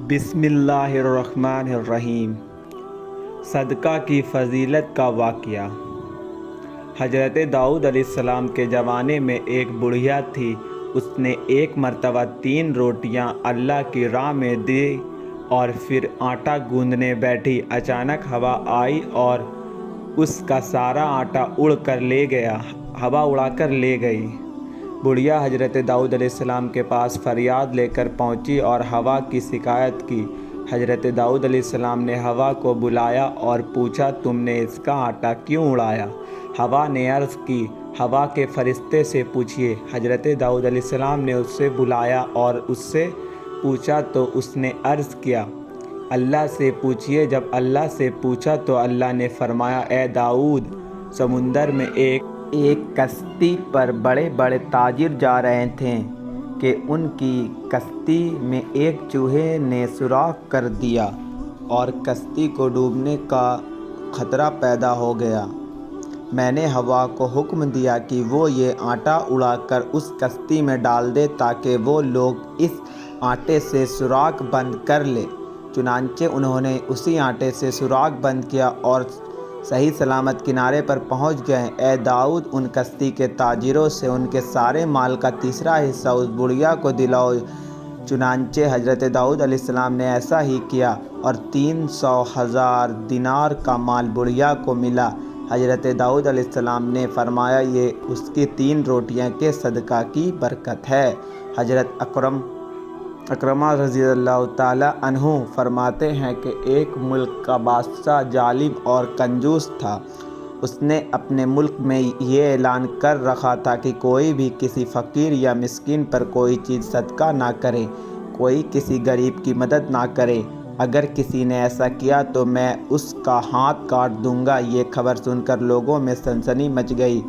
بسم اللہ الرحمن الرحیم۔ صدقہ کی فضیلت کا واقعہ۔ حضرت داؤد علیہ السلام کے زمانے میں ایک بڑھیا تھی۔ اس نے ایک مرتبہ 3 روٹیاں اللہ کی راہ میں دی اور پھر آٹا گوندنے بیٹھی۔ اچانک ہوا آئی اور اس کا سارا آٹا اڑ کر لے گیا۔ ہوا اڑا کر لے گئی۔ بڑھیا حضرت داؤد علیہ السلام کے پاس فریاد لے کر پہنچی اور ہوا کی شکایت کی۔ حضرت داؤد علیہ السلام نے ہوا کو بلایا اور پوچھا، تم نے اس کا آٹا کیوں اڑایا؟ ہوا نے عرض کی، ہوا کے فرشتے سے پوچھیے۔ حضرت داؤد علیہ السلام نے اسے بلایا اور اس سے پوچھا تو اس نے عرض کیا، اللہ سے پوچھیے۔ جب اللہ سے پوچھا تو اللہ نے فرمایا، اے داؤد، سمندر میں ایک کشتی پر بڑے بڑے تاجر جا رہے تھے کہ ان کی کشتی میں ایک چوہے نے سوراخ کر دیا اور کشتی کو ڈوبنے کا خطرہ پیدا ہو گیا۔ میں نے ہوا کو حکم دیا کہ وہ یہ آٹا اڑا کر اس کشتی میں ڈال دے تاکہ وہ لوگ اس آٹے سے سوراخ بند کر لیں۔ چنانچہ انہوں نے اسی آٹے سے سوراخ بند کیا اور صحیح سلامت کنارے پر پہنچ گئے۔ اے داؤد، ان کشتی کے تاجروں سے ان کے سارے مال کا تیسرا حصہ اس بڑھیا کو دلاؤ۔ چنانچہ حضرت داؤد علیہ السلام نے ایسا ہی کیا اور 300,000 دینار کا مال بڑھیا کو ملا۔ حضرت داؤد علیہ السلام نے فرمایا، یہ اس کی 3 روٹیاں کے صدقہ کی برکت ہے۔ حضرت اکرمہ رضی اللہ تعالیٰ عنہ فرماتے ہیں کہ ایک ملک کا بادشاہ ظالم اور کنجوس تھا۔ اس نے اپنے ملک میں یہ اعلان کر رکھا تھا کہ کوئی بھی کسی فقیر یا مسکین پر کوئی چیز صدقہ نہ کرے، کوئی کسی غریب کی مدد نہ کرے۔ اگر کسی نے ایسا کیا تو میں اس کا ہاتھ کاٹ دوں گا۔ یہ خبر سن کر لوگوں میں سنسنی مچ گئی۔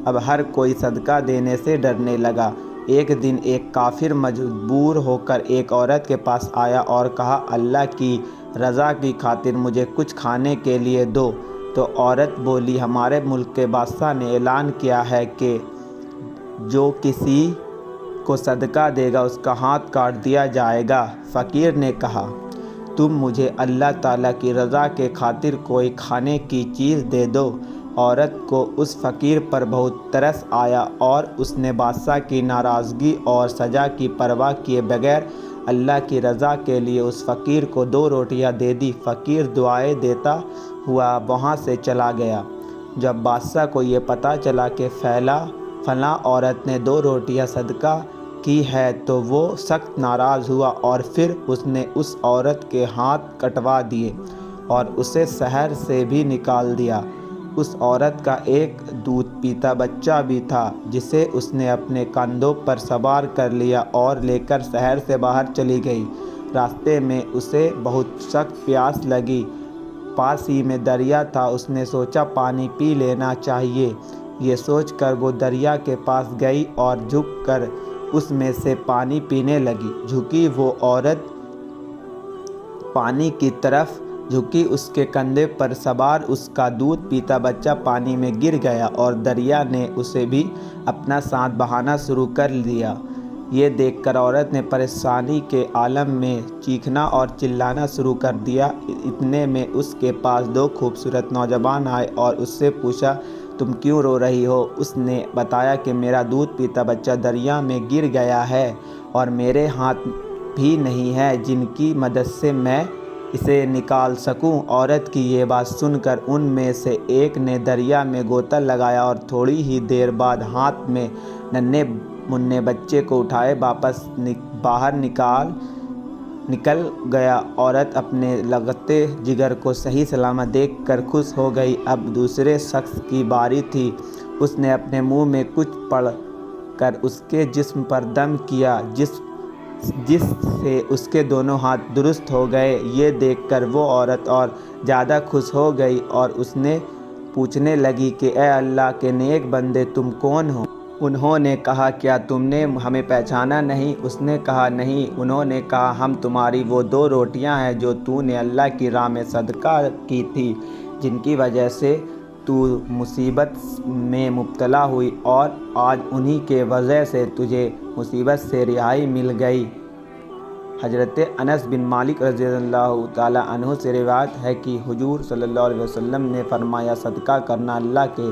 اب ہر کوئی صدقہ دینے سے ڈرنے لگا۔ ایک دن ایک کافر مجبور ہو کر ایک عورت کے پاس آیا اور کہا، اللہ کی رضا کی خاطر مجھے کچھ کھانے کے لیے دو۔ تو عورت بولی، ہمارے ملک کے بادشاہ نے اعلان کیا ہے کہ جو کسی کو صدقہ دے گا اس کا ہاتھ کاٹ دیا جائے گا۔ فقیر نے کہا، تم مجھے اللہ تعالیٰ کی رضا کے خاطر کوئی کھانے کی چیز دے دو۔ عورت کو اس فقیر پر بہت ترس آیا اور اس نے بادشاہ کی ناراضگی اور سزا کی پرواہ کیے بغیر اللہ کی رضا کے لیے اس فقیر کو 2 روٹیاں دے دی۔ فقیر دعائیں دیتا ہوا وہاں سے چلا گیا۔ جب بادشاہ کو یہ پتہ چلا کہ فلاں عورت نے 2 روٹیاں صدقہ کی ہے تو وہ سخت ناراض ہوا اور پھر اس نے اس عورت کے ہاتھ کٹوا دیے اور اسے شہر سے بھی نکال دیا۔ اس عورت کا ایک دودھ پیتا بچہ بھی تھا جسے اس نے اپنے کندھوں پر سوار کر لیا اور لے کر شہر سے باہر چلی گئی۔ راستے میں اسے بہت سخت پیاس لگی۔ پاس ہی میں دریا تھا۔ اس نے سوچا پانی پی لینا چاہیے۔ یہ سوچ کر وہ دریا کے پاس گئی اور جھک کر اس میں سے پانی پینے لگی۔ جھکی وہ عورت پانی کی طرف جھکی، اس کے کندھے پر سوار اس کا دودھ پیتا بچہ پانی میں گر گیا اور دریا نے اسے بھی اپنا ساتھ بہانا شروع کر دیا۔ یہ دیکھ کر عورت نے پریشانی کے عالم میں چیخنا اور چلانا شروع کر دیا۔ اتنے میں اس کے پاس 2 خوبصورت نوجوان آئے اور اس سے پوچھا، تم کیوں رو رہی ہو؟ اس نے بتایا کہ میرا دودھ پیتا بچہ دریا میں گر گیا ہے اور میرے ہاتھ بھی نہیں ہے جن کی مدد سے میں اسے نکال سکوں۔ عورت کی یہ بات سن کر ان میں سے ایک نے دریا میں غوطہ لگایا اور تھوڑی ہی دیر بعد ہاتھ میں ننھے منھے بچے کو اٹھائے واپس باہر نکل گیا۔ عورت اپنے لگتے جگر کو صحیح سلامت دیکھ کر خوش ہو گئی۔ اب دوسرے شخص کی باری تھی۔ اس نے اپنے منہ میں کچھ پڑ کر اس کے جسم پر دم کیا جس سے اس کے دونوں ہاتھ درست ہو گئے۔ یہ دیکھ کر وہ عورت اور زیادہ خوش ہو گئی اور اس نے پوچھنے لگی کہ اے اللہ کے نیک بندے، تم کون ہو؟ انہوں نے کہا، کیا تم نے ہمیں پہچانا نہیں؟ اس نے کہا، نہیں۔ انہوں نے کہا، ہم تمہاری وہ 2 روٹیاں ہیں جو تو نے اللہ کی راہ میں صدقہ کی تھی، جن کی وجہ سے تو مصیبت میں مبتلا ہوئی اور آج انہی کے وجہ سے تجھے مصیبت سے رہائی مل گئی۔ حضرت انس بن مالک رضی اللہ تعالیٰ عنہ سے روایت ہے کہ حضور صلی اللہ علیہ وسلم نے فرمایا، صدقہ کرنا اللہ کے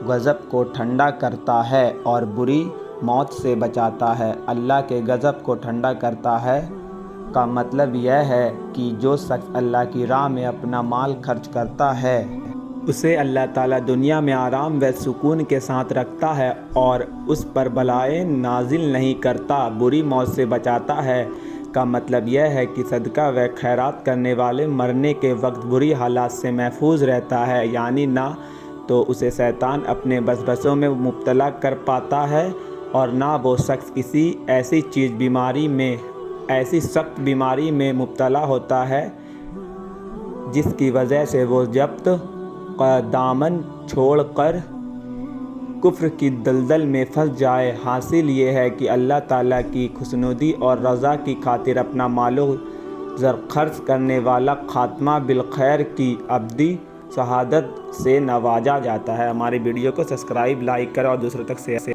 غضب کو ٹھنڈا کرتا ہے اور بری موت سے بچاتا ہے۔ اللہ کے غضب کو ٹھنڈا کرتا ہے کا مطلب یہ ہے کہ جو شخص اللہ کی راہ میں اپنا مال خرچ کرتا ہے اسے اللہ تعالیٰ دنیا میں آرام و سکون کے ساتھ رکھتا ہے اور اس پر بلائیں نازل نہیں کرتا، بری موت سے بچاتا ہے کا مطلب یہ ہے کہ صدقہ و خیرات کرنے والے مرنے کے وقت بری حالات سے محفوظ رہتا ہے، یعنی نہ تو اسے شیطان اپنے وسوسوں میں مبتلا کر پاتا ہے اور نہ وہ شخص کسی ایسی سخت بیماری میں مبتلا ہوتا ہے جس کی وجہ سے وہ جبت کا دامن چھوڑ کر کفر کی دلدل میں پھنس جائے۔ حاصل یہ ہے کہ اللہ تعالیٰ کی خوشنودی اور رضا کی خاطر اپنا مال و زر خرچ کرنے والا خاتمہ بالخیر کی ابدی شہادت سے نوازا جاتا ہے۔ ہماری ویڈیو کو سبسکرائب، لائک کریں اور دوسروں تک شیئر